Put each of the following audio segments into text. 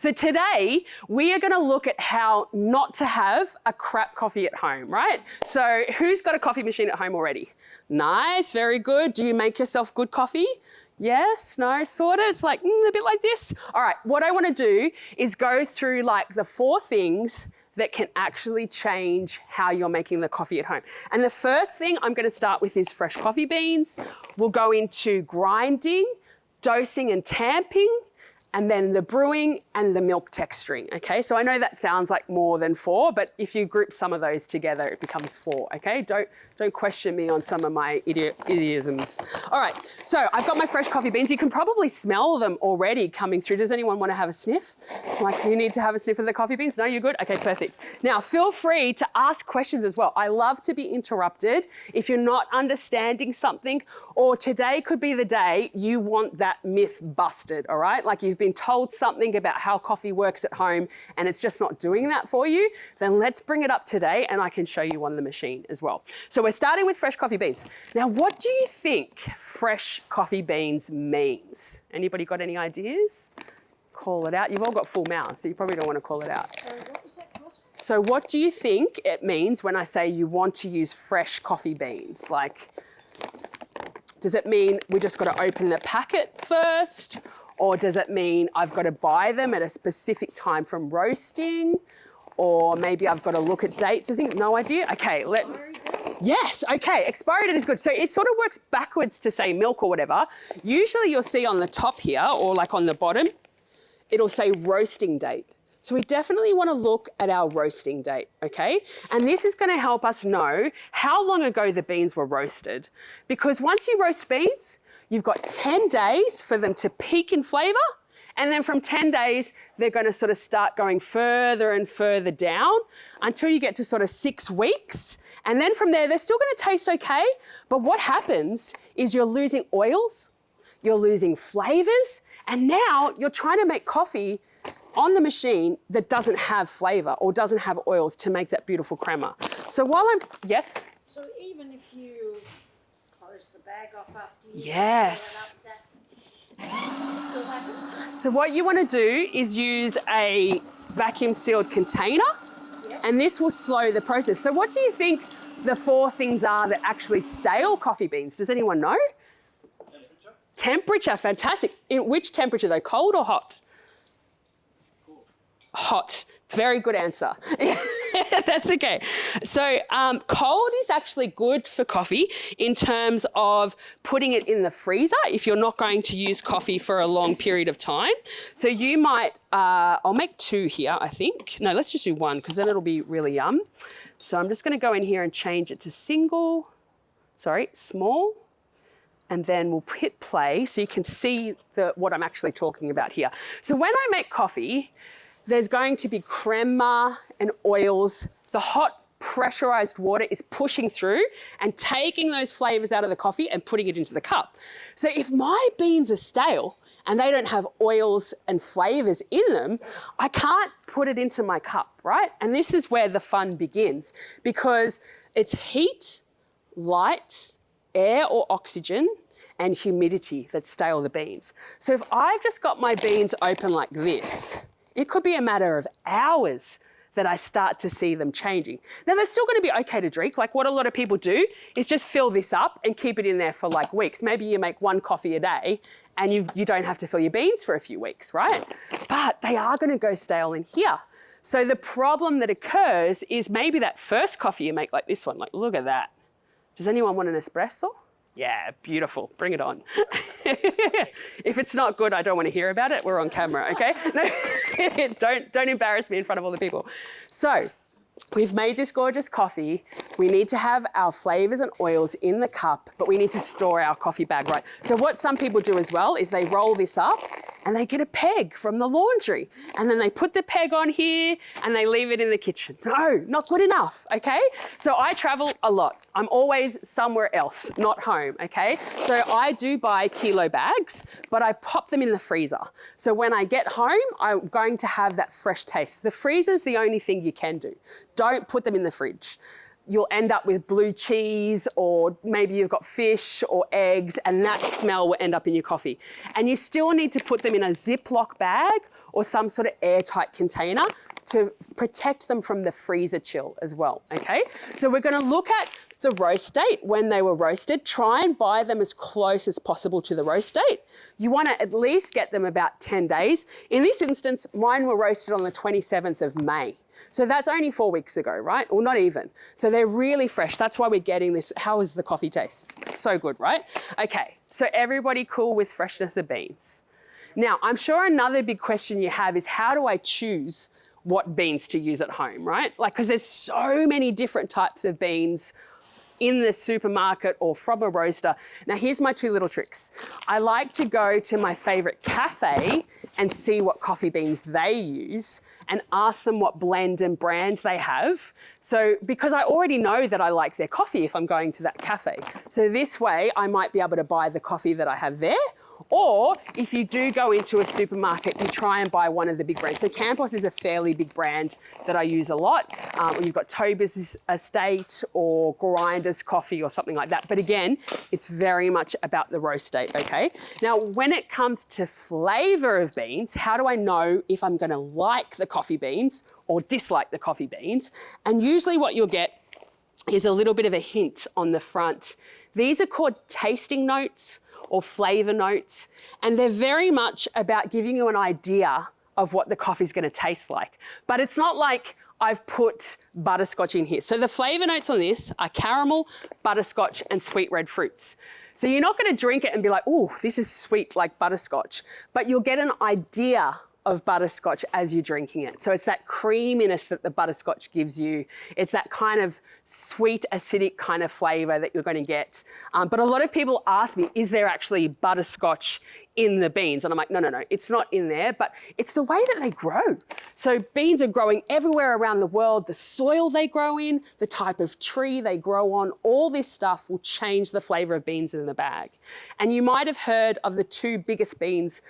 So today we are going to look at how not to have a crap coffee at home, right? So who's got a coffee machine at home already? Nice, very good. Do you make yourself good coffee? Yes, no, sort of. It's like a bit like this. All right, what I want to do is go through like the 4 things that can actually change how you're making the coffee at home. And the first thing I'm going to start with is fresh coffee beans. We'll go into grinding, dosing and tamping, and then the brewing and the milk texturing, okay? So I know that sounds like more than 4, but if you group some of those together, it becomes 4, okay? Don't question me on some of my idioms. All right, so I've got my fresh coffee beans. You can probably smell them already coming through. Does anyone want to have a sniff? Like, you need to have a sniff of the coffee beans? No, you're good? Okay, perfect. Now, feel free to ask questions as well. I love to be interrupted if you're not understanding something, or today could be the day you want that myth busted, all right? Like you've been told something about how coffee works at home and it's just not doing that for you, then let's bring it up today and I can show you on the machine as well. So we're starting with fresh coffee beans. Now, what do you think fresh coffee beans means? Anybody got any ideas? Call it out. You've all got full mouths, so you probably don't want to call it out. What was that question? So what do you think it means when I say you want to use fresh coffee beans? Like, does it mean we just got to open the packet first? Or does it mean I've got to buy them at a specific time from roasting? Or maybe I've got to look at dates. I think, no idea. Okay, yes, okay, expiry date is good. So it sort of works backwards to say milk or whatever. Usually you'll see on the top here or like on the bottom, it'll say roasting date. So we definitely want to look at our roasting date, okay? And this is going to help us know how long ago the beans were roasted. Because once you roast beans, you've got 10 days for them to peak in flavour. And then from 10 days, they're going to sort of start going further and further down until you get to sort of 6 weeks. And then from there, they're still going to taste okay. But what happens is you're losing oils, you're losing flavours, and now you're trying to make coffee on the machine that doesn't have flavour or doesn't have oils to make that beautiful crema. So while I'm, yes? So even if you close the bag off after you yes. fill it up, that still happens? So what you want to do is use a vacuum sealed container, and this will slow the process. So what do you think the 4 things are that actually stale coffee beans? Does anyone know? Temperature. Temperature, fantastic. In which temperature though, cold or hot? Hot. Very good answer. That's okay. So cold is actually good for coffee in terms of putting it in the freezer if you're not going to use coffee for a long period of time. So you might, I'll make 2 here, I think. No, let's just do 1 because then it'll be really yum. So I'm just going to go in here and change it to small. And then we'll hit play so you can see what I'm actually talking about here. So when I make coffee, there's going to be crema and oils. The hot pressurized water is pushing through and taking those flavors out of the coffee and putting it into the cup. So if my beans are stale and they don't have oils and flavors in them, I can't put it into my cup, right? And this is where the fun begins because it's heat, light, air or oxygen, and humidity that stale the beans. So if I've just got my beans open like this, it could be a matter of hours that I start to see them changing. Now, they're still going to be okay to drink. Like what a lot of people do is just fill this up and keep it in there for like weeks. Maybe you make 1 coffee a day and you don't have to fill your beans for a few weeks, right? But they are going to go stale in here. So the problem that occurs is maybe that first coffee you make like this one, like look at that. Does anyone want an espresso? Yeah, beautiful. Bring it on. If it's not good, I don't want to hear about it. We're on camera, okay? No, don't embarrass me in front of all the people. So we've made this gorgeous coffee. We need to have our flavors and oils in the cup, but we need to store our coffee bag right. So what some people do as well is they roll this up and they get a peg from the laundry. And then they put the peg on here and they leave it in the kitchen. No, not good enough, okay? So I travel a lot. I'm always somewhere else, not home, okay? So I do buy kilo bags, but I pop them in the freezer. So when I get home, I'm going to have that fresh taste. The freezer's the only thing you can do. Don't put them in the fridge. you'll end up with blue cheese, or maybe you've got fish or eggs, and that smell will end up in your coffee. And you still need to put them in a Ziploc bag or some sort of airtight container to protect them from the freezer chill as well, okay? So we're gonna look at the roast date when they were roasted. Try and buy them as close as possible to the roast date. You wanna at least get them about 10 days. In this instance, mine were roasted on the 27th of May. So that's only 4 weeks ago, right? Or not even. So they're really fresh. That's why we're getting this. How is the coffee taste? So good, right? Okay, so everybody cool with freshness of beans? Now, I'm sure another big question you have is, how do I choose what beans to use at home, right? Like, because there's so many different types of beans in the supermarket or from a roaster. Now, here's my 2 little tricks. I like to go to my favorite cafe and see what coffee beans they use and ask them what blend and brand they have. So, because I already know that I like their coffee if I'm going to that cafe. So this way I might be able to buy the coffee that I have there. Or if you do go into a supermarket, you try and buy one of the big brands. So Campos is a fairly big brand that I use a lot. You've got Toba's Estate or Grinder's Coffee or something like that. But again, it's very much about the roast date, okay? Now, when it comes to flavor of beans, how do I know if I'm gonna like the coffee beans or dislike the coffee beans? And usually what you'll get is a little bit of a hint on the front. These are called tasting notes or flavor notes, and they're very much about giving you an idea of what the coffee's gonna taste like. But it's not like I've put butterscotch in here. So the flavor notes on this are caramel, butterscotch, and sweet red fruits. So you're not gonna drink it and be like, oh, this is sweet like butterscotch, but you'll get an idea of butterscotch as you're drinking it. So it's that creaminess that the butterscotch gives you. It's that kind of sweet, acidic kind of flavor that you're going to get. But a lot of people ask me, is there actually butterscotch in the beans? And I'm like, no, no, no, it's not in there, but it's the way that they grow. So beans are growing everywhere around the world. The soil they grow in, the type of tree they grow on, all this stuff will change the flavor of beans in the bag. And you might have heard of the 2 biggest beans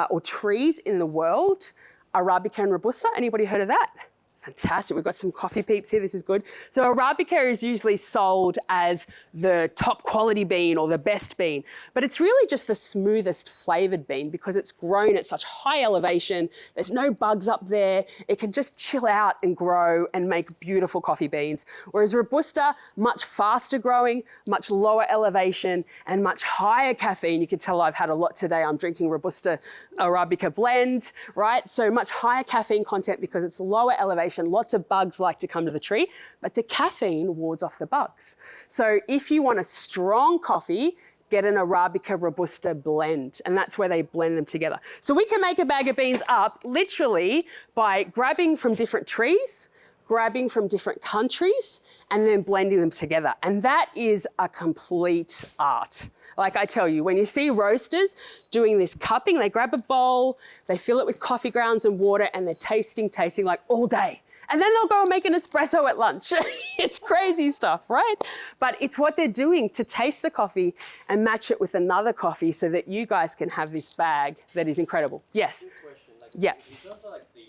or trees in the world, Arabica and Robusta. Anybody heard of that? Fantastic, we've got some coffee peeps here, this is good. So Arabica is usually sold as the top quality bean or the best bean, but it's really just the smoothest flavored bean because it's grown at such high elevation, there's no bugs up there, it can just chill out and grow and make beautiful coffee beans. Whereas Robusta, much faster growing, much lower elevation, and much higher caffeine. You can tell I've had a lot today, I'm drinking Robusta Arabica blend, right? So much higher caffeine content because it's lower elevation. Lots of bugs like to come to the tree, but the caffeine wards off the bugs. So if you want a strong coffee, get an Arabica Robusta blend, and that's where they blend them together. So we can make a bag of beans up literally by grabbing from different trees, grabbing from different countries, and then blending them together. And that is a complete art. Like I tell you, when you see roasters doing this cupping, they grab a bowl, they fill it with coffee grounds and water, and they're tasting like all day. And then they'll go and make an espresso at lunch. It's crazy stuff, right? But it's what they're doing to taste the coffee and match it with another coffee so that you guys can have this bag that is incredible. Yes? Good question. Like, yeah. In terms of like the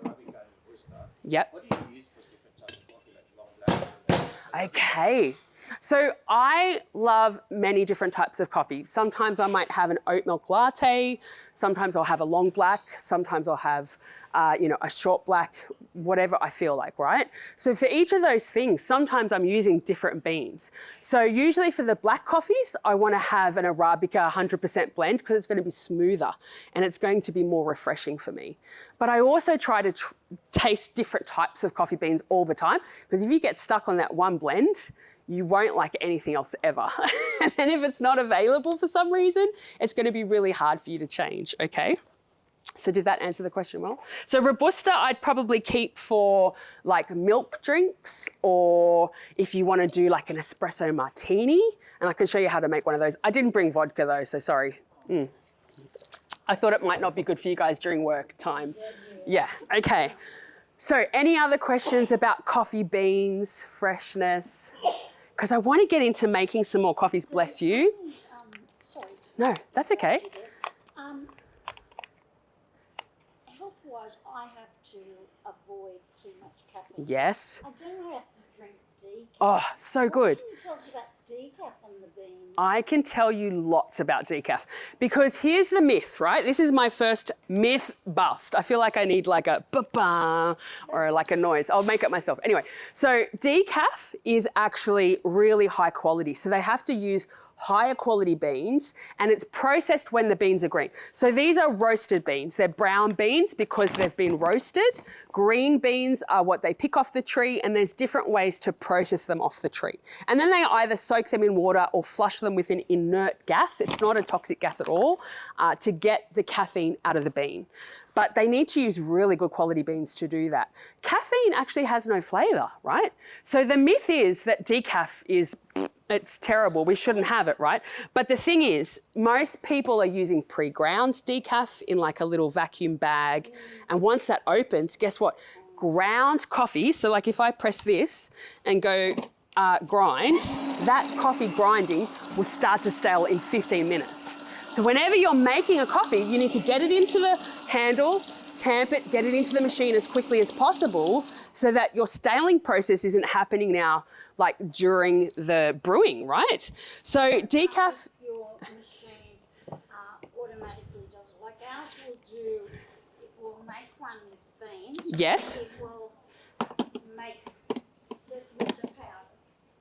Arabica and Robusta, yep. What do you use for different types of coffee, like long black? Okay. So I love many different types of coffee. Sometimes I might have an oat milk latte. Sometimes I'll have a long black. Sometimes I'll have, a short black, whatever I feel like, right? So for each of those things, sometimes I'm using different beans. So usually for the black coffees, I want to have an Arabica 100% blend because it's going to be smoother and it's going to be more refreshing for me. But I also try to taste different types of coffee beans all the time because if you get stuck on that one blend, you won't like anything else ever. And then if it's not available for some reason, it's going to be really hard for you to change, okay? So did that answer the question well? So Robusta I'd probably keep for like milk drinks, or if you want to do like an espresso martini, and I can show you how to make one of those. I didn't bring vodka though, so sorry. I thought it might not be good for you guys during work time. Yeah, okay. So any other questions about coffee beans, freshness? Because I want to get into making some more coffees, bless you. Sorry. No, that's okay. Health-wise, because I have to avoid too much caffeine. Yes. I don't have to drink decaf. Oh, so good. What can you tell us about decaf and the beans? I can tell you lots about decaf because here's the myth, right? This is my first myth bust. I feel like I need like a ba-ba or like a noise. I'll make it myself. Anyway, so decaf is actually really high quality. So they have to use higher quality beans, and it's processed when the beans are green. So these are roasted beans. They're brown beans because they've been roasted. Green beans are what they pick off the tree, and there's different ways to process them off the tree. And then they either soak them in water or flush them with an inert gas. It's not a toxic gas at all, to get the caffeine out of the bean. But they need to use really good quality beans to do that. Caffeine actually has no flavour, right? So the myth is that decaf is it's terrible, we shouldn't have it, right? But the thing is, most people are using pre-ground decaf in like a little vacuum bag. And once that opens, guess what? Ground coffee, so like if I press this and go grind, that coffee grinding will start to stale in 15 minutes. So whenever you're making a coffee, you need to get it into the handle, tamp it, get it into the machine as quickly as possible so that your staling process isn't happening now like during the brewing, right? So decaf... Your machine automatically does it. Like ours will do, it will make one with beans. Yes. It will make with the powder.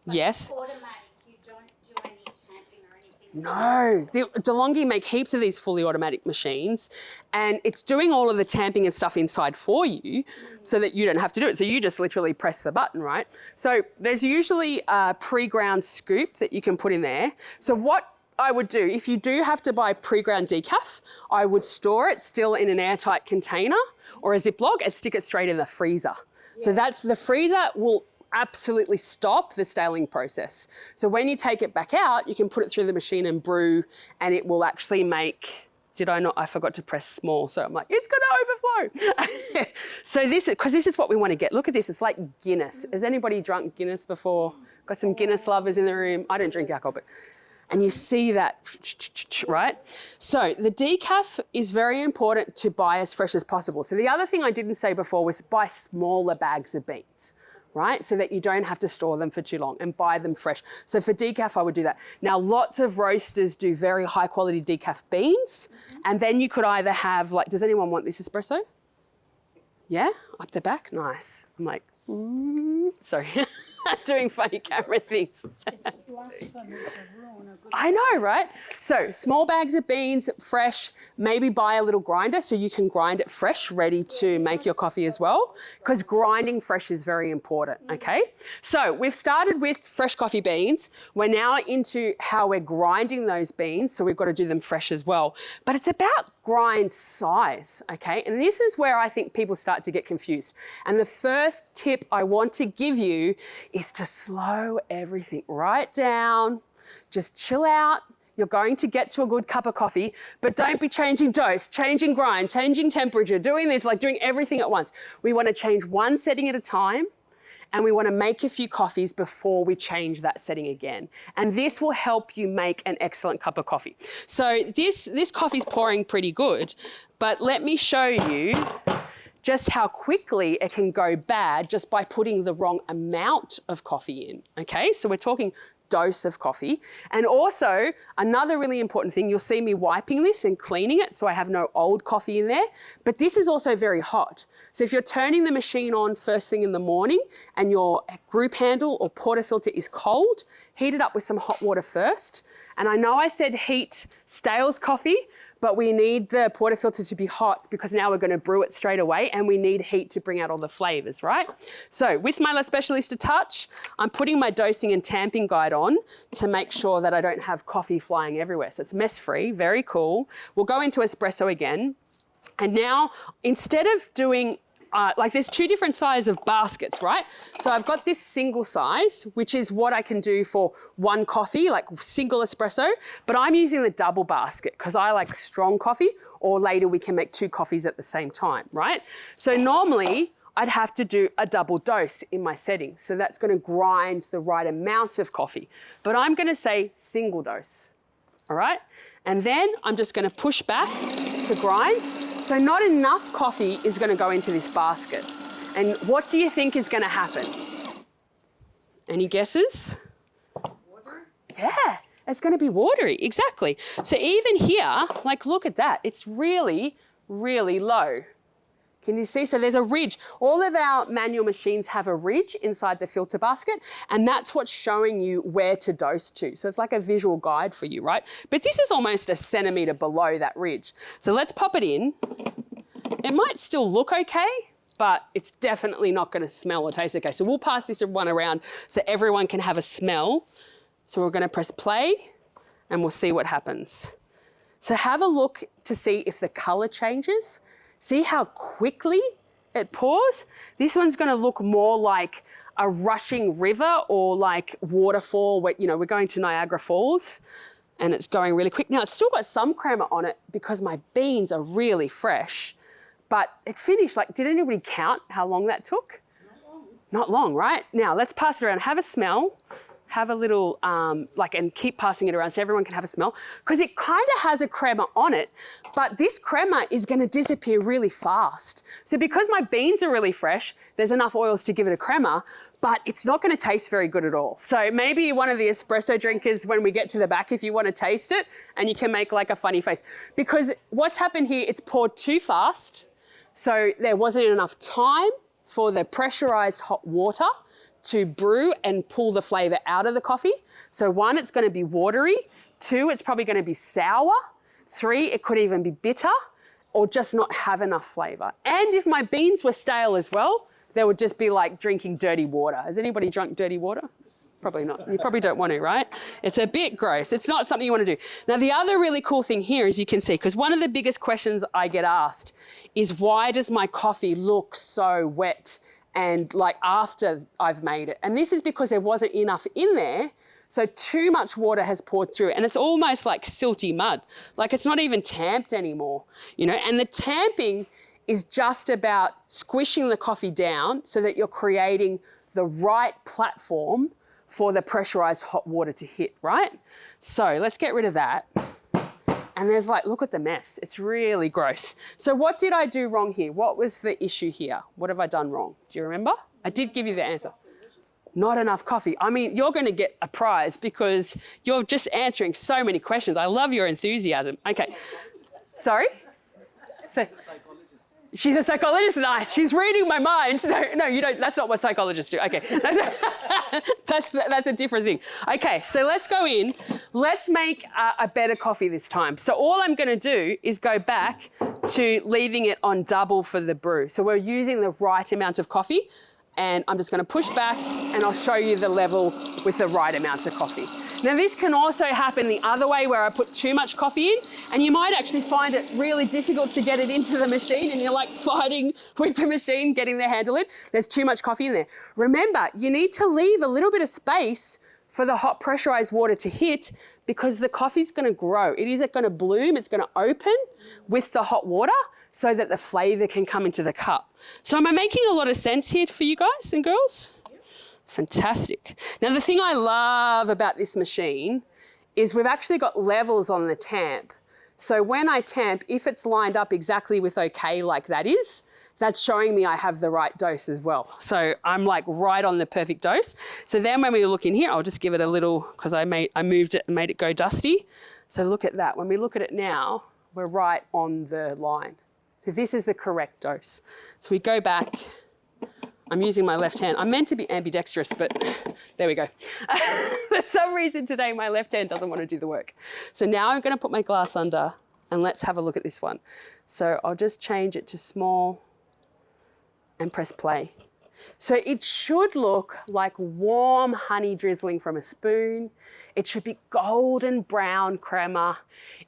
But Yes. it's automatic. You don't do any tamping or anything. No, DeLonghi make heaps of these fully automatic machines, and it's doing all of the tamping and stuff inside for you so that you don't have to do it. So you just literally press the button, right? So there's usually a pre-ground scoop that you can put in there. So what I would do, if you do have to buy pre-ground decaf, I would store it still in an airtight container or a Ziploc and stick it straight in the freezer. Yeah. So that's the freezer will absolutely stop the staling process. So when you take it back out, you can put it through the machine and brew, and it will actually make, I forgot to press small. So I'm like, it's gonna overflow. So because this is what we want to get. Look at this, it's like Guinness. Has anybody drunk Guinness before? Got some Guinness lovers in the room. I don't drink alcohol, but, and you see that, right? So the decaf is very important to buy as fresh as possible. So the other thing I didn't say before was buy smaller bags of beans, right? So that you don't have to store them for too long and buy them fresh. So for decaf, I would do that. Now, lots of roasters do very high quality decaf beans. And then you could either have like, does anyone want this espresso? Yeah, up the back, nice. I'm like, sorry, doing funny camera things. It's blasphemy to ruin a good I know, right? So small bags of beans, fresh, maybe buy a little grinder so you can grind it fresh, ready to make your coffee as well, because grinding fresh is very important, okay? So we've started with fresh coffee beans. We're now into how we're grinding those beans, so we've got to do them fresh as well. But it's about grind size, okay? And this is where I think people start to get confused. And the first tip I want to give you is to slow everything right down. Just chill out. You're going to get to a good cup of coffee, but don't be changing dose, changing grind, changing temperature, doing this, like doing everything at once. We want to change one setting at a time, and we want to make a few coffees before we change that setting again. And this will help you make an excellent cup of coffee. So this coffee's pouring pretty good, but let me show you just how quickly it can go bad just by putting the wrong amount of coffee in, okay? So we're talking dose of coffee. And also, another really important thing, you'll see me wiping this and cleaning it so I have no old coffee in there, but this is also very hot. So if you're turning the machine on first thing in the morning and your group handle or portafilter is cold, heat it up with some hot water first. And I know I said heat stales coffee, but we need the portafilter to be hot because now we're going to brew it straight away, and we need heat to bring out all the flavors, right? So with my Specialista Touch, I'm putting my dosing and tamping guide on to make sure that I don't have coffee flying everywhere. So it's mess-free, very cool. We'll go into espresso again. And now, instead of doing like there's two different sizes of baskets, right? So I've got this single size, which is what I can do for one coffee, like single espresso, but I'm using the double basket because I like strong coffee, or later we can make two coffees at the same time, right? So normally I'd have to do a double dose in my setting. So that's going to grind the right amount of coffee, but I'm going to say single dose, all right? And then I'm just going to push back to grind. So not enough coffee is going to go into this basket. And what do you think is going to happen? Any guesses? Water? Yeah, it's going to be watery, exactly. So even here, like look at that, it's really, really low. Can you see? So there's a ridge. All of our manual machines have a ridge inside the filter basket, and that's what's showing you where to dose to. So it's like a visual guide for you, right? But this is almost a centimetre below that ridge. So let's pop it in. It might still look okay, but it's definitely not going to smell or taste okay. So we'll pass this one around so everyone can have a smell. So we're going to press play and we'll see what happens. So have a look to see if the colour changes. See how quickly it pours? This one's going to look more like a rushing river or like waterfall. Where, you know, we're going to Niagara Falls and it's going really quick. Now, it's still got some crema on it because my beans are really fresh, but it finished. Like, did anybody count how long that took? Not long. Not long, right? Now, let's pass it around. Have a smell. Have a little, and keep passing it around so everyone can have a smell, because it kind of has a crema on it, but this crema is going to disappear really fast. So because my beans are really fresh, there's enough oils to give it a crema, but it's not going to taste very good at all. So maybe you're one of the espresso drinkers when we get to the back, if you want to taste it, and you can make like a funny face. Because what's happened here, it's poured too fast, so there wasn't enough time for the pressurized hot water to brew and pull the flavour out of the coffee. So 1, it's going to be watery. 2, it's probably going to be sour. 3, it could even be bitter or just not have enough flavour. And if my beans were stale as well, they would just be like drinking dirty water. Has anybody drunk dirty water? Probably not. You probably don't want to, right? It's a bit gross. It's not something you want to do. Now, the other really cool thing here, as you can see, because one of the biggest questions I get asked is, why does my coffee look so wet and like after I've made it? And this is because there wasn't enough in there. So too much water has poured through, and it's almost like silty mud. Like it's not even tamped anymore, you know? And the tamping is just about squishing the coffee down so that you're creating the right platform for the pressurized hot water to hit, right? So let's get rid of that. And there's like, look at the mess. It's really gross. So what did I do wrong here? What was the issue here? What have I done wrong? Do you remember? I did give you the answer. Not enough coffee. I mean, you're going to get a prize because you're just answering so many questions. I love your enthusiasm. Okay. Sorry? So, she's a psychologist. Nice. She's reading my mind. No, you don't. That's not what psychologists do. Okay. That's a different thing. Okay, so let's go in. Let's make a better coffee this time. So all I'm going to do is go back to leaving it on double for the brew. So we're using the right amount of coffee, and I'm just going to push back and I'll show you the level with the right amount of coffee. Now this can also happen the other way, where I put too much coffee in, and you might actually find it really difficult to get it into the machine, and you're like fighting with the machine getting the handle in. There's too much coffee in there. Remember, you need to leave a little bit of space for the hot pressurized water to hit, because the coffee's going to grow. It isn't going to bloom, it's going to open with the hot water so that the flavour can come into the cup. So am I making a lot of sense here for you guys and girls? Fantastic. Now, the thing I love about this machine is we've actually got levels on the tamp. So when I tamp, if it's lined up exactly with okay like that is, that's showing me I have the right dose as well. So I'm like right on the perfect dose. So then when we look in here, I'll just give it a little, because I moved it and made it go dusty. So look at that. When we look at it now, we're right on the line. So this is the correct dose. So we go back. I'm using my left hand. I'm meant to be ambidextrous, but there we go. For some reason today, my left hand doesn't want to do the work. So now I'm going to put my glass under, and let's have a look at this one. So I'll just change it to small and press play. So it should look like warm honey drizzling from a spoon. It should be golden brown crema.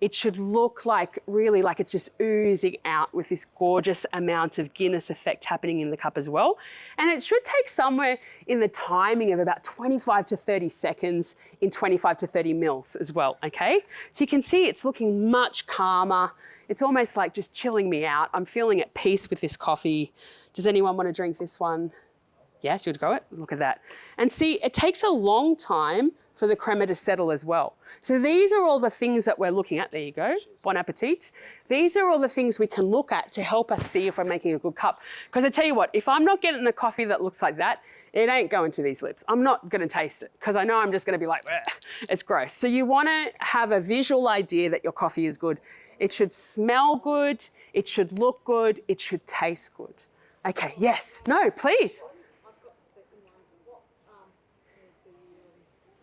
It should look like really like it's just oozing out with this gorgeous amount of Guinness effect happening in the cup as well. And it should take somewhere in the timing of about 25 to 30 seconds in 25 to 30 mils as well, okay? So you can see it's looking much calmer. It's almost like just chilling me out. I'm feeling at peace with this coffee. Does anyone want to drink this one? Yes, you'd go it. Look at that. And see, it takes a long time for the crema to settle as well. So these are all the things that we're looking at. There you go. Bon appetit. These are all the things we can look at to help us see if we're making a good cup. Because I tell you what, if I'm not getting the coffee that looks like that, it ain't going to these lips. I'm not going to taste it because I know I'm just going to be like, it's gross. So you want to have a visual idea that your coffee is good. It should smell good. It should look good. It should taste good. Okay, yes. No, please. I've got the second one. What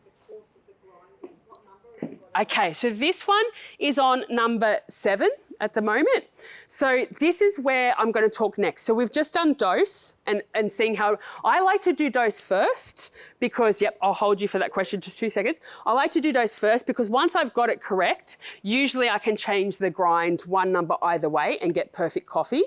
the course of the grinding? What number have you got? Okay, so this one is on number 7 at the moment. So this is where I'm going to talk next. So we've just done dose and seeing how I like to do dose first because, yep, I'll hold you for that question just 2 seconds. I like to do dose first because once I've got it correct, usually I can change the grind one number either way and get perfect coffee.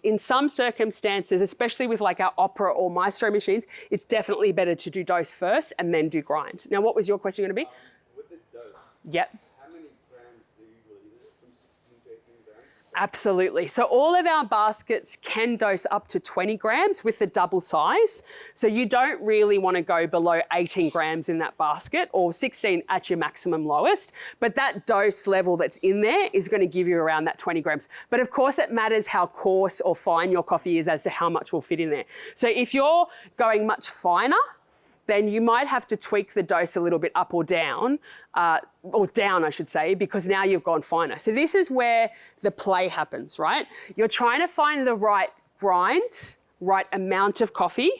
In some circumstances, especially with like our Opera or Maestro machines, it's definitely better to do dose first and then do grind. Now, what was your question going to be? With the dose, Yep. how many grams usually is it? From 16 to 18 grams? Absolutely. So all of our baskets can dose up to 20 grams with the double size. So you don't really want to go below 18 grams in that basket or 16 at your maximum lowest. But that dose level that's in there is going to give you around that 20 grams. But of course it matters how coarse or fine your coffee is as to how much will fit in there. So if you're going much finer, then you might have to tweak the dose a little bit up or down I should say, because now you've gone finer. So this is where the play happens, right? You're trying to find the right grind, right amount of coffee,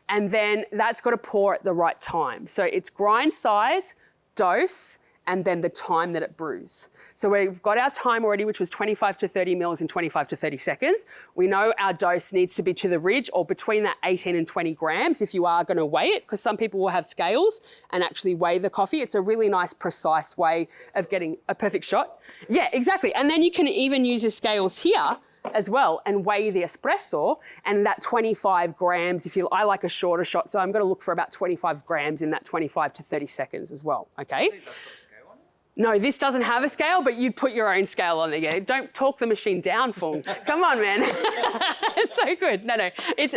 and then that's got to pour at the right time. So it's grind size, dose, and then the time that it brews. So we've got our time already, which was 25 to 30 mils in 25 to 30 seconds. We know our dose needs to be to the ridge or between that 18 and 20 grams if you are going to weigh it, because some people will have scales and actually weigh the coffee. It's a really nice, precise way of getting a perfect shot. Yeah, exactly. And then you can even use your scales here as well and weigh the espresso and that 25 grams I like a shorter shot, so I'm going to look for about 25 grams in that 25 to 30 seconds as well, okay? No, this doesn't have a scale, but you'd put your own scale on there. Yeah. Don't talk the machine down, Fung. Come on, man. It's so good. No.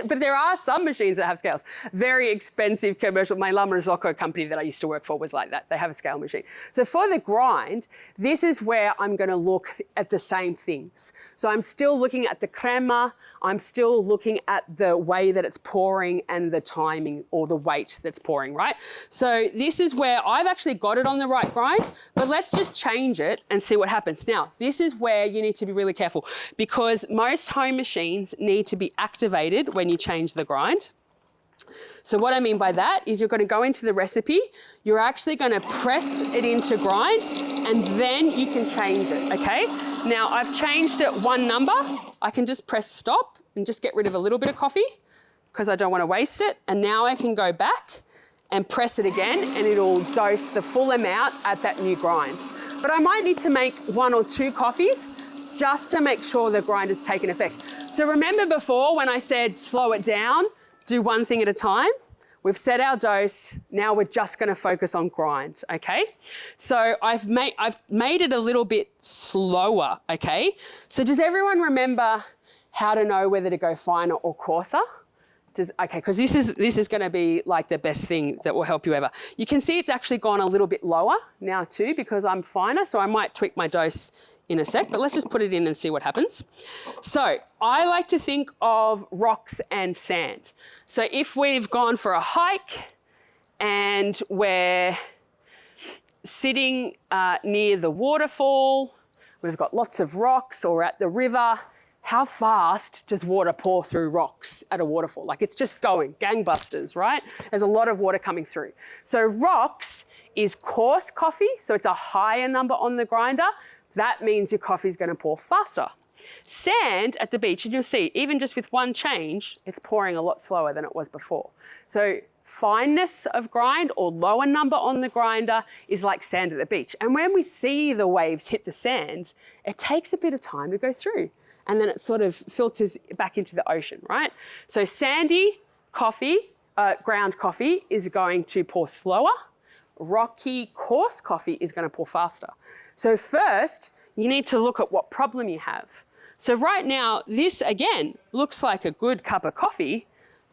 But there are some machines that have scales. Very expensive commercial. My La Marzocco company that I used to work for was like that. They have a scale machine. So for the grind, this is where I'm going to look at the same things. So I'm still looking at the crema. I'm still looking at the way that it's pouring and the timing or the weight that's pouring, right? So this is where I've actually got it on the right grind, but let's just change it and see what happens. Now, this is where you need to be really careful because most home machines need to be activated when you change the grind. So what I mean by that is you're going to go into the recipe, you're actually going to press it into grind, and then you can change it, okay? Now, I've changed it one number. I can just press stop and just get rid of a little bit of coffee because I don't want to waste it. And now I can go back and press it again and it'll dose the full amount at that new grind. But I might need to make 1 or 2 coffees just to make sure the grind has taken effect. So remember before when I said slow it down, do one thing at a time? We've set our dose, now we're just gonna focus on grind, okay? So I've made it a little bit slower, okay? So does everyone remember how to know whether to go finer or coarser? Okay, because this is going to be like the best thing that will help you ever. You can see it's actually gone a little bit lower now too because I'm finer, so I might tweak my dose in a sec, but let's just put it in and see what happens. So I like to think of rocks and sand. So if we've gone for a hike and we're sitting near the waterfall, we've got lots of rocks, or at the river, how fast does water pour through rocks at a waterfall? Like it's just going, gangbusters, right? There's a lot of water coming through. So rocks is coarse coffee, so it's a higher number on the grinder. That means your coffee is going to pour faster. Sand at the beach, and you'll see, even just with one change, it's pouring a lot slower than it was before. So fineness of grind or lower number on the grinder is like sand at the beach. And when we see the waves hit the sand, it takes a bit of time to go through. And then it sort of filters back into the ocean, right? So sandy coffee, ground coffee is going to pour slower. Rocky, coarse coffee is going to pour faster. So first, you need to look at what problem you have. So right now, this again looks like a good cup of coffee,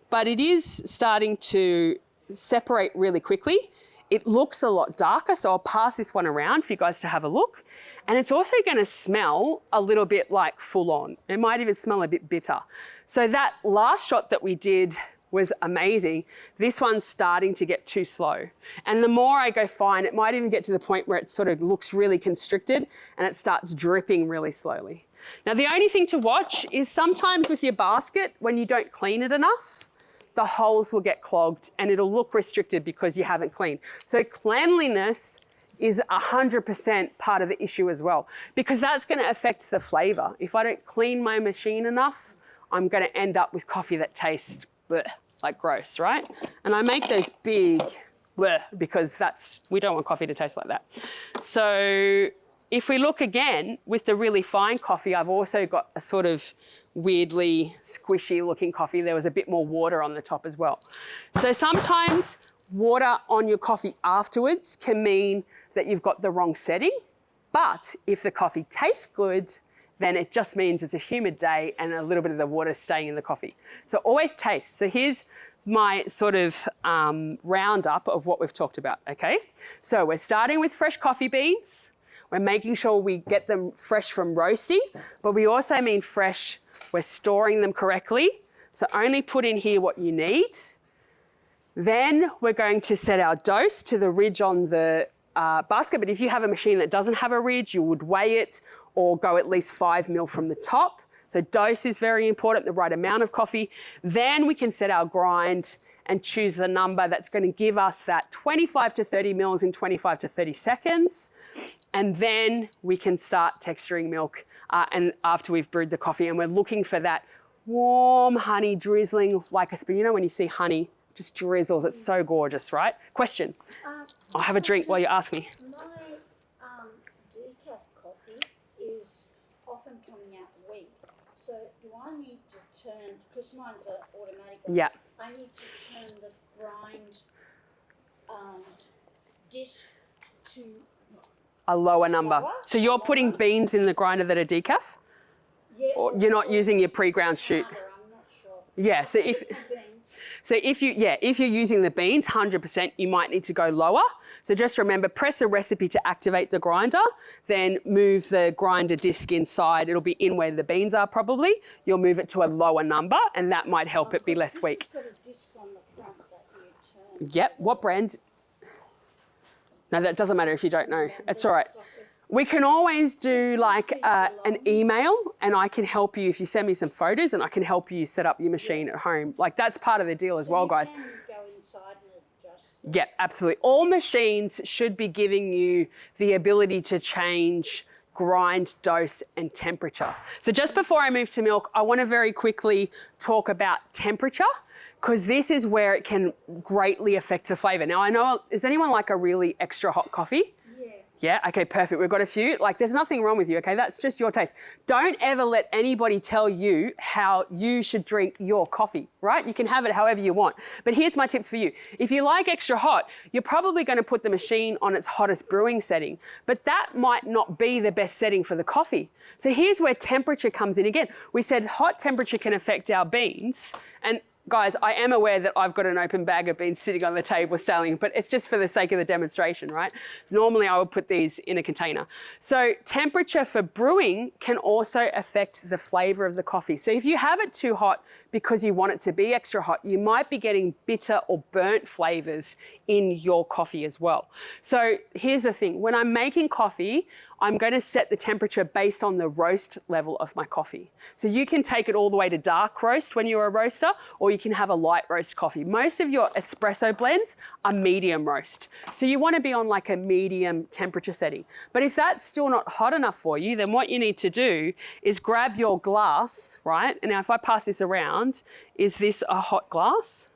but it is starting to separate really quickly. it looks a lot darker. So I'll pass this one around for you guys to have a look. And it's also going to smell a little bit like full on. It might even smell a bit bitter. So that last shot that we did was amazing. This one's starting to get too slow. And the more I go fine, it might even get to the point where it sort of looks really constricted and it starts dripping really slowly. Now, the only thing to watch is sometimes with your basket, when you don't clean it enough, the holes will get clogged and it'll look restricted because you haven't cleaned. So cleanliness is 100% part of the issue as well, because that's going to affect the flavor. If I don't clean my machine enough, I'm going to end up with coffee that tastes like gross, right? And I make those big because we don't want coffee to taste like that. So if we look again with the really fine coffee, I've also got a sort of weirdly squishy looking coffee. There was a bit more water on the top as well. So sometimes water on your coffee afterwards can mean that you've got the wrong setting. But if the coffee tastes good, then it just means it's a humid day and a little bit of the water staying in the coffee. So always taste. So here's my sort of roundup of what we've talked about, okay? So we're starting with fresh coffee beans. We're making sure we get them fresh from roasting, but we also mean fresh. We're storing them correctly. So only put in here what you need. Then we're going to set our dose to the ridge on the basket. But if you have a machine that doesn't have a ridge, you would weigh it or go at least 5 ml from the top. So dose is very important, the right amount of coffee. Then we can set our grind and choose the number that's going to give us that 25 to 30 mils in 25 to 30 seconds. And then we can start texturing milk and after we've brewed the coffee, and we're looking for that warm honey drizzling like a spoon. You know when you see honey just drizzles, it's so gorgeous, right? Question. I'll have a drink while you ask me. My decaf coffee is often coming out weak. So do I need to turn, because mine's an automatic one, Yeah. I need to turn the grind disc to A lower number. Lower? So you're putting beans in the grinder that are decaf? yeah, Or you're not using your pre-ground chute? powder, I'm not sure. Yeah, so Put some beans. if you're using the beans, 100%, you might need to go lower. So just remember, press a recipe to activate the grinder, then move the grinder disc inside. It'll be in where the beans are probably. You'll move it to a lower number and that might help it be less weak. This has got a disc on the front that you turn. Yep, what brand? No, that doesn't matter if you don't know. It's all right. We can always do like an email and I can help you if you send me some photos and I can help you set up your machine at home. Like that's part of the deal as well, guys. You can go inside and adjust. Yeah, absolutely. All machines should be giving you the ability to change grind, dose, and temperature. So just before I move to milk, I want to very quickly talk about temperature because this is where it can greatly affect the flavor. Now I know, is anyone like a really extra hot coffee? Yeah, okay, perfect. We've got a few. Like, there's nothing wrong with you, okay? That's just your taste. Don't ever let anybody tell you how you should drink your coffee, right? You can have it however you want. But here's my tips for you. If you like extra hot, you're probably going to put the machine on its hottest brewing setting, but that might not be the best setting for the coffee. So here's where temperature comes in again. We said hot temperature can affect our beans, and guys, I am aware that I've got an open bag of beans sitting on the table selling, but it's just for the sake of the demonstration, right? Normally I would put these in a container. So temperature for brewing can also affect the flavor of the coffee. So if you have it too hot because you want it to be extra hot, you might be getting bitter or burnt flavors in your coffee as well. So here's the thing, when I'm making coffee, I'm going to set the temperature based on the roast level of my coffee. So you can take it all the way to dark roast when you're a roaster, or you can have a light roast coffee. Most of your espresso blends are medium roast. So you want to be on like a medium temperature setting. But if that's still not hot enough for you, then what you need to do is grab your glass, right? And now if I pass this around, is this a hot glass?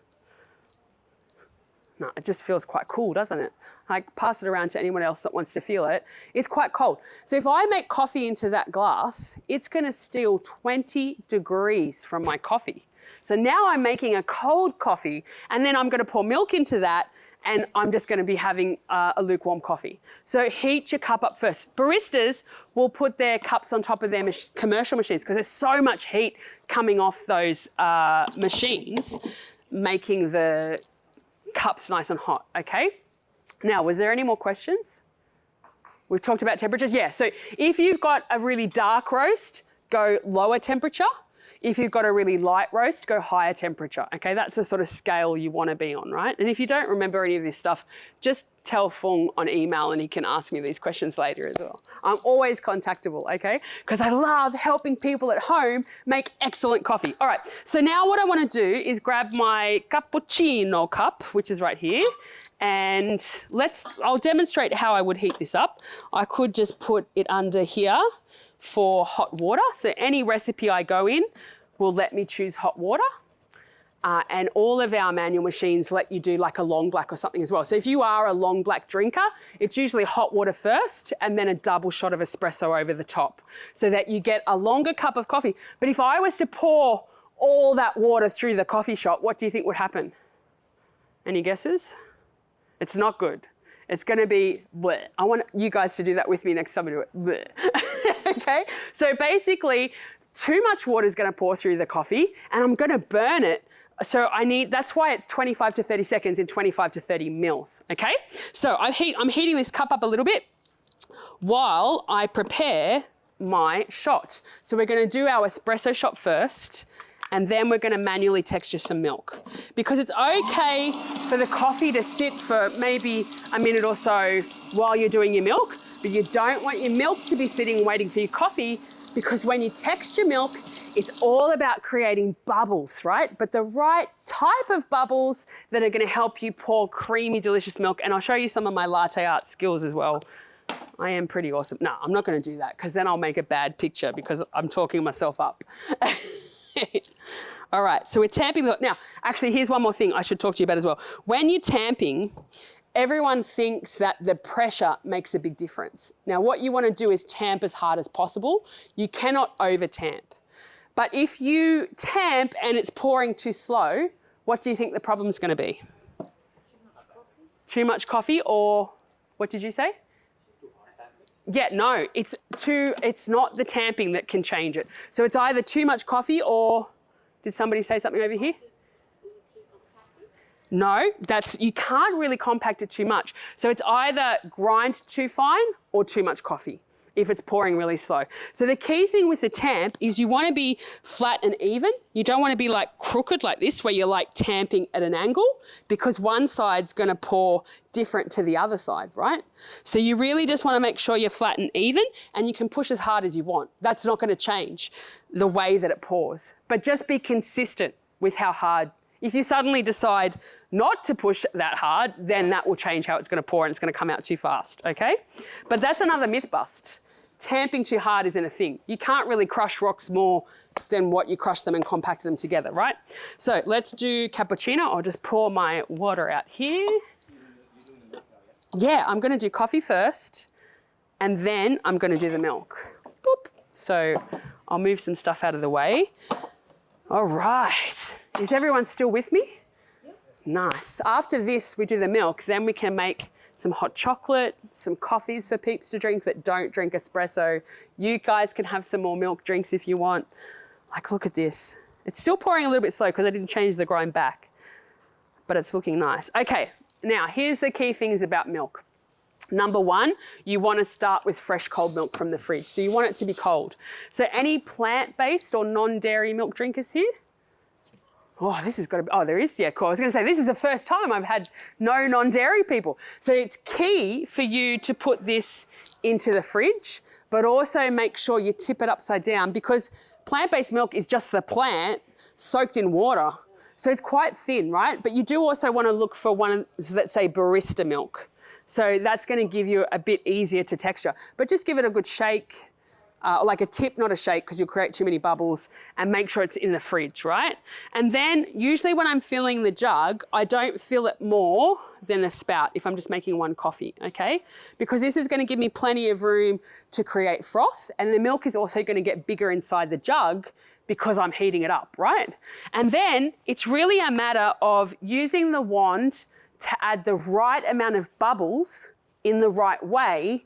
No, it just feels quite cool, doesn't it? I pass it around to anyone else that wants to feel it. It's quite cold. So if I make coffee into that glass, it's going to steal 20 degrees from my coffee. So now I'm making a cold coffee and then I'm going to pour milk into that and I'm just going to be having a lukewarm coffee. So heat your cup up first. Baristas will put their cups on top of their commercial machines because there's so much heat coming off those machines, making the cups nice and hot, okay? Now, was there any more questions? We've talked about temperatures. Yeah, so if you've got a really dark roast, go lower temperature. If you've got a really light roast, go higher temperature. Okay, that's the sort of scale you want to be on, right? And if you don't remember any of this stuff, just tell Fung on email and he can ask me these questions later as well. I'm always contactable, okay? Because I love helping people at home make excellent coffee. All right, so now what I want to do is grab my cappuccino cup, which is right here, and I'll demonstrate how I would heat this up. I could just put it under here for hot water. So any recipe I go in will let me choose hot water. And all of our manual machines let you do like a long black or something as well. So if you are a long black drinker, it's usually hot water first and then a double shot of espresso over the top so that you get a longer cup of coffee. But if I was to pour all that water through the coffee shop, what do you think would happen? Any guesses? It's not good. It's going to be bleh. I want you guys to do that with me next time I do it. Bleh. Okay? So basically, too much water is going to pour through the coffee and I'm going to burn it. So that's why it's 25 to 30 seconds in 25 to 30 mils. Okay? So I'm heating this cup up a little bit while I prepare my shot. So we're going to do our espresso shot first. And then we're going to manually texture some milk. Because it's okay for the coffee to sit for maybe a minute or so while you're doing your milk, but you don't want your milk to be sitting waiting for your coffee, because when you texture milk, it's all about creating bubbles, right? But the right type of bubbles that are going to help you pour creamy, delicious milk. And I'll show you some of my latte art skills as well. I am pretty awesome. No, I'm not going to do that because then I'll make a bad picture because I'm talking myself up. All right, so we're tamping. Now, actually, here's one more thing I should talk to you about as well. When you're tamping, everyone thinks that the pressure makes a big difference. Now, what you want to do is tamp as hard as possible. You cannot over tamp. But if you tamp and it's pouring too slow, what do you think the problem's going to be? Too much coffee, or what did you say? Yeah, no, it's not the tamping that can change it. So it's either too much coffee or, did somebody say something over here? No, you can't really compact it too much. So it's either grind too fine or too much coffee if it's pouring really slow. So the key thing with the tamp is you want to be flat and even. You don't want to be like crooked like this where you're like tamping at an angle, because one side's going to pour different to the other side, right? So you really just want to make sure you're flat and even, and you can push as hard as you want. That's not going to change the way that it pours, but just be consistent with how hard. If you suddenly decide not to push that hard, then that will change how it's going to pour and it's going to come out too fast, okay? But that's another myth bust. Tamping too hard isn't a thing. You can't really crush rocks more than what you crush them and compact them together, right? So let's do cappuccino. I'll just pour my water out here. Yeah, I'm going to do coffee first and then I'm going to do the milk. Boop. So I'll move some stuff out of the way. All right. Is everyone still with me? Yep. Nice. After this, we do the milk. Then we can make some hot chocolate, some coffees for peeps to drink that don't drink espresso. You guys can have some more milk drinks if you want. Like, look at this. It's still pouring a little bit slow because I didn't change the grind back, but it's looking nice. Okay, now here's the key things about milk. Number one, you want to start with fresh cold milk from the fridge. So you want it to be cold. So any plant-based or non-dairy milk drinkers here? Oh, this has got to be, oh, there is, yeah, cool. I was going to say, this is the first time I've had no non-dairy people. So it's key for you to put this into the fridge, but also make sure you tip it upside down, because plant-based milk is just the plant soaked in water. So it's quite thin, right? But you do also want to look for one that's, say, barista milk. So that's going to give you a bit easier to texture. But just give it a good shake, like a tip, not a shake, because you'll create too many bubbles, and make sure it's in the fridge, right? And then usually when I'm filling the jug, I don't fill it more than a spout if I'm just making one coffee, okay? Because this is going to give me plenty of room to create froth, and the milk is also going to get bigger inside the jug because I'm heating it up, right? And then it's really a matter of using the wand to add the right amount of bubbles in the right way,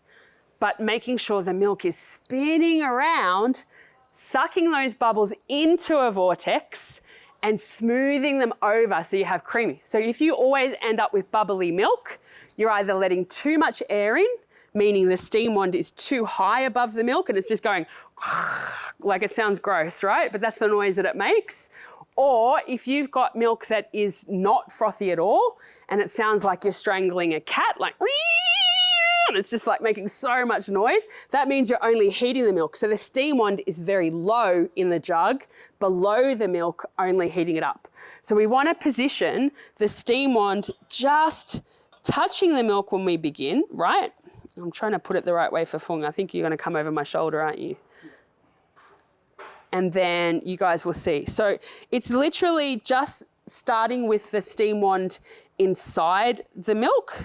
but making sure the milk is spinning around, sucking those bubbles into a vortex, and smoothing them over so you have creamy. So if you always end up with bubbly milk, you're either letting too much air in, meaning the steam wand is too high above the milk and it's just going like it sounds gross, right? But that's the noise that it makes. Or if you've got milk that is not frothy at all and it sounds like you're strangling a cat, like and it's just like making so much noise, that means you're only heating the milk. So the steam wand is very low in the jug, below the milk, only heating it up. So we want to position the steam wand just touching the milk when we begin, right? I'm trying to put it the right way for Fung. I think you're going to come over my shoulder, aren't you? And then you guys will see. So it's literally just starting with the steam wand inside the milk,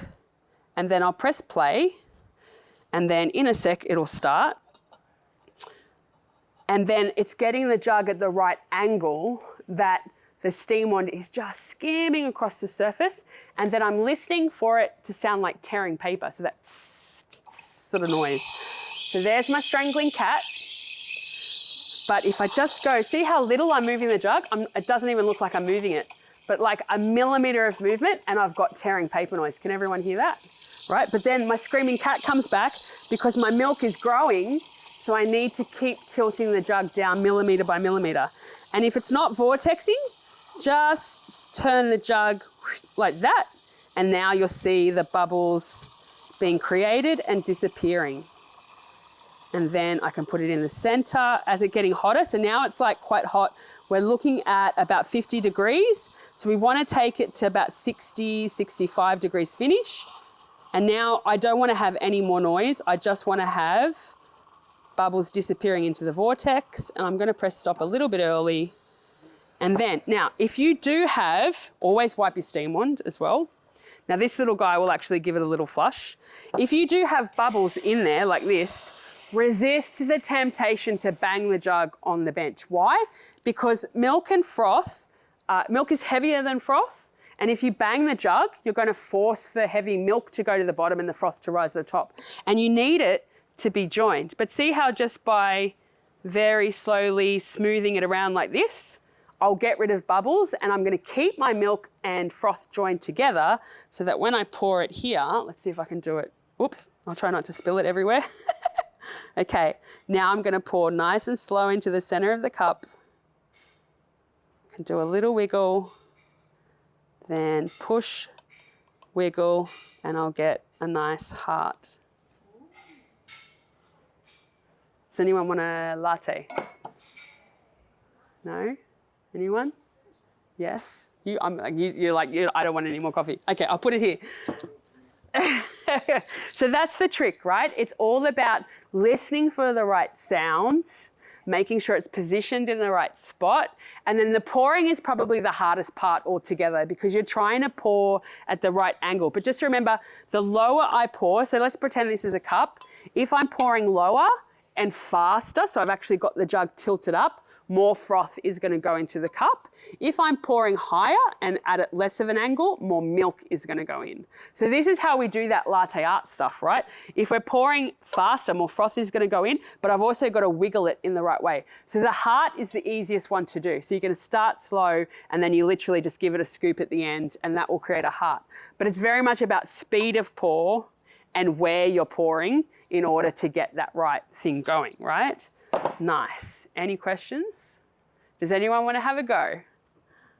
and then I'll press play, and then in a sec it'll start. And then it's getting the jug at the right angle that the steam wand is just skimming across the surface, and then I'm listening for it to sound like tearing paper, so that sort of noise. So there's my strangling cat. But if I just go, see how little I'm moving the jug? It doesn't even look like I'm moving it, but like a millimeter of movement and I've got tearing paper noise. Can everyone hear that? Right, but then my screaming cat comes back because my milk is growing, so I need to keep tilting the jug down millimeter by millimeter. And if it's not vortexing, just turn the jug like that, and now you'll see the bubbles being created and disappearing. And then I can put it in the center as it's getting hotter. So now it's like quite hot. We're looking at about 50 degrees. So we want to take it to about 60, 65 degrees finish. And now I don't want to have any more noise. I just want to have bubbles disappearing into the vortex. And I'm going to press stop a little bit early. And then, now, if you do have, always wipe your steam wand as well. Now this little guy will actually give it a little flush. If you do have bubbles in there like this, resist the temptation to bang the jug on the bench. Why? Because milk and froth, milk is heavier than froth. And if you bang the jug, you're going to force the heavy milk to go to the bottom and the froth to rise to the top. And you need it to be joined. But see how just by very slowly smoothing it around like this, I'll get rid of bubbles, and I'm going to keep my milk and froth joined together so that when I pour it here, let's see if I can do it. Whoops, I'll try not to spill it everywhere. Okay, now I'm going to pour nice and slow into the center of the cup. I can do a little wiggle, then push, wiggle, and I'll get a nice heart. Does anyone want a latte? No? Anyone? Yes? You're like, I don't want any more coffee. Okay, I'll put it here. So that's the trick, right? It's all about listening for the right sound, making sure it's positioned in the right spot. And then the pouring is probably the hardest part altogether because you're trying to pour at the right angle. But just remember, the lower I pour, so let's pretend this is a cup. If I'm pouring lower and faster, so I've actually got the jug tilted up, more froth is going to go into the cup. If I'm pouring higher and at less of an angle, more milk is going to go in. So this is how we do that latte art stuff, right? If we're pouring faster, more froth is going to go in, but I've also got to wiggle it in the right way. So the heart is the easiest one to do. So you're going to start slow and then you literally just give it a scoop at the end and that will create a heart. But it's very much about speed of pour and where you're pouring in order to get that right thing going, right? Nice. Any questions? Does anyone want to have a go?